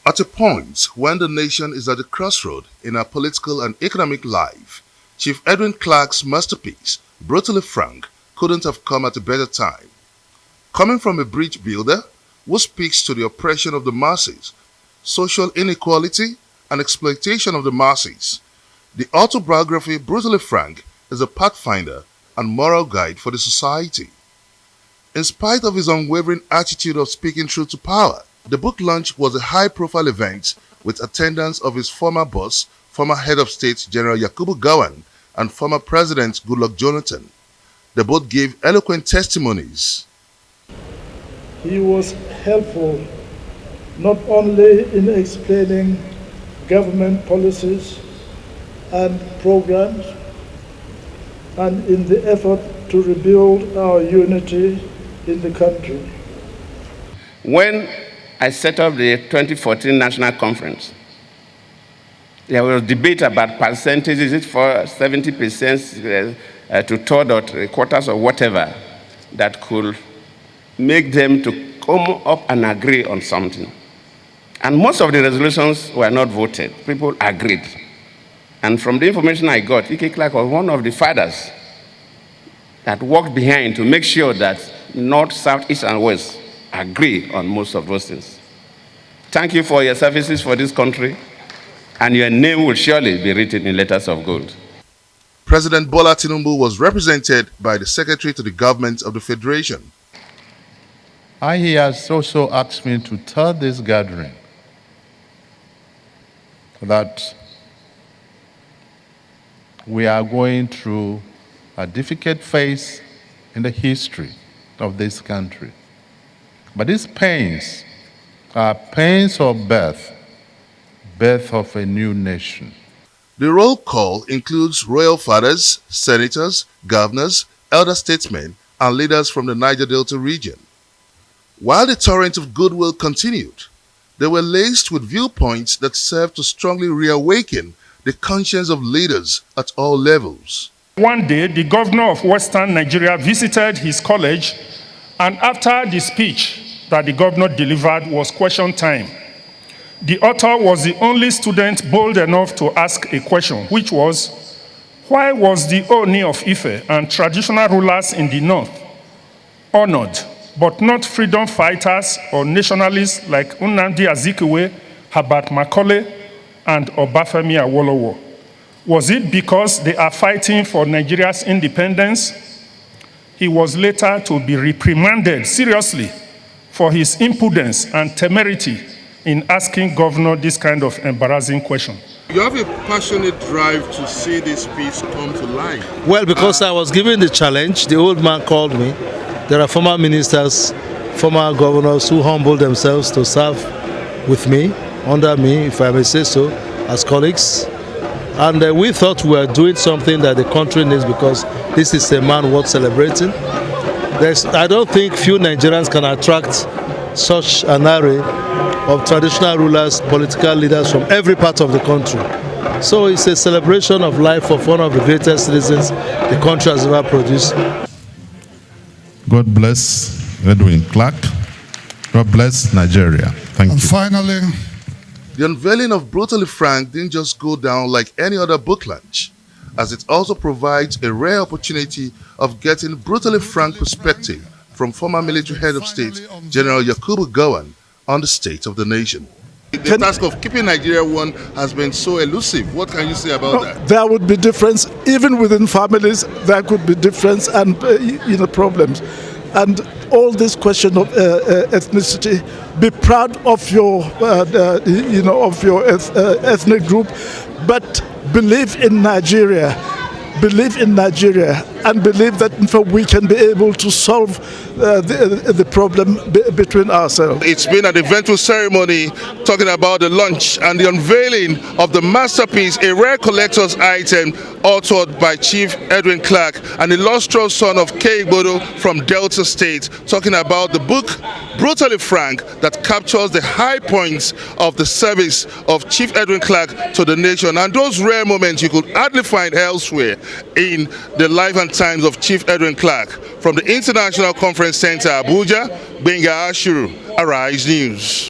At a point when the nation is at a crossroad in our political and economic life, Chief Edwin Clark's masterpiece, Brutally Frank, couldn't have come at a better time. Coming from a bridge builder who speaks to the oppression of the masses, social inequality, and exploitation of the masses, the autobiography Brutally Frank is a pathfinder and moral guide for the society. In spite of his unwavering attitude of speaking truth to power, the book launch was a high-profile event with attendance of his former boss, former head of state General Yakubu Gowon, and former President Goodluck Jonathan. They both gave eloquent testimonies. He was helpful not only in explaining government policies and programs and in the effort to rebuild our unity in the country. When I set up the 2014 National Conference, there was debate about percentages, is it for 70% to third or quarters or whatever, that could make them to come up and agree on something. And most of the resolutions were not voted. People agreed. And from the information I got, E.K. Clark was one of the fathers that worked behind to make sure that North, South, East, and West agree on most of those things. Thank you for your services for this country, and your name will surely be written in letters of gold. President Bola Tinubu was represented by the Secretary to the Government of the Federation. He has also asked me to tell this gathering that we are going through a difficult phase in the history of this country. But these pains are pains of birth of a new nation. The roll call includes royal fathers, senators, governors, elder statesmen, and leaders from the Niger Delta region. While the torrent of goodwill continued, they were laced with viewpoints that served to strongly reawaken the conscience of leaders at all levels. One day, the governor of Western Nigeria visited his college, and after the speech that the governor delivered was question time. The author was the only student bold enough to ask a question, which was, why was the Oni of Ife and traditional rulers in the north honored, but not freedom fighters or nationalists like Nnamdi Azikiwe, Herbert Macaulay, and Obafemi Awolowo? Was it because they are fighting for Nigeria's independence? He was later to be reprimanded seriously for his impudence and temerity in asking governor this kind of embarrassing question. You have a passionate drive to see this peace come to life. Well, because I was given the challenge, the old man called me. There are former ministers, former governors who humbled themselves to serve with me, under me, if I may say so, as colleagues. And we thought we were doing something that the country needs, because this is a man worth celebrating. I don't think few Nigerians can attract such an array of traditional rulers, political leaders from every part of the country. So it's a celebration of life of one of the greatest citizens the country has ever produced. God bless Edwin Clark. God bless Nigeria. Thank you. And finally, the unveiling of Brutally Frank didn't just go down like any other book launch, as it also provides a rare opportunity of getting brutally frank perspective from former military head of state General Yakubu Gowon on the state of the nation. The task of keeping Nigeria one has been so elusive. What can you say about that? There would be difference, even within families, there could be difference and problems. And all this question of ethnicity, be proud of your, ethnic group, but believe in Nigeria, and believe that in fact we can be able to solve the problem between ourselves. It's been an eventful ceremony talking about the launch and the unveiling of the masterpiece, a rare collector's item authored by Chief Edwin Clark, an illustrious son of K. Igbodo from Delta State, talking about the book Brutally Frank that captures the high points of the service of Chief Edwin Clark to the nation, and those rare moments you could hardly find elsewhere in the life and times of Chief Edwin Clark. From the International Conference Center, Abuja, Benga Ashuru, Arise News.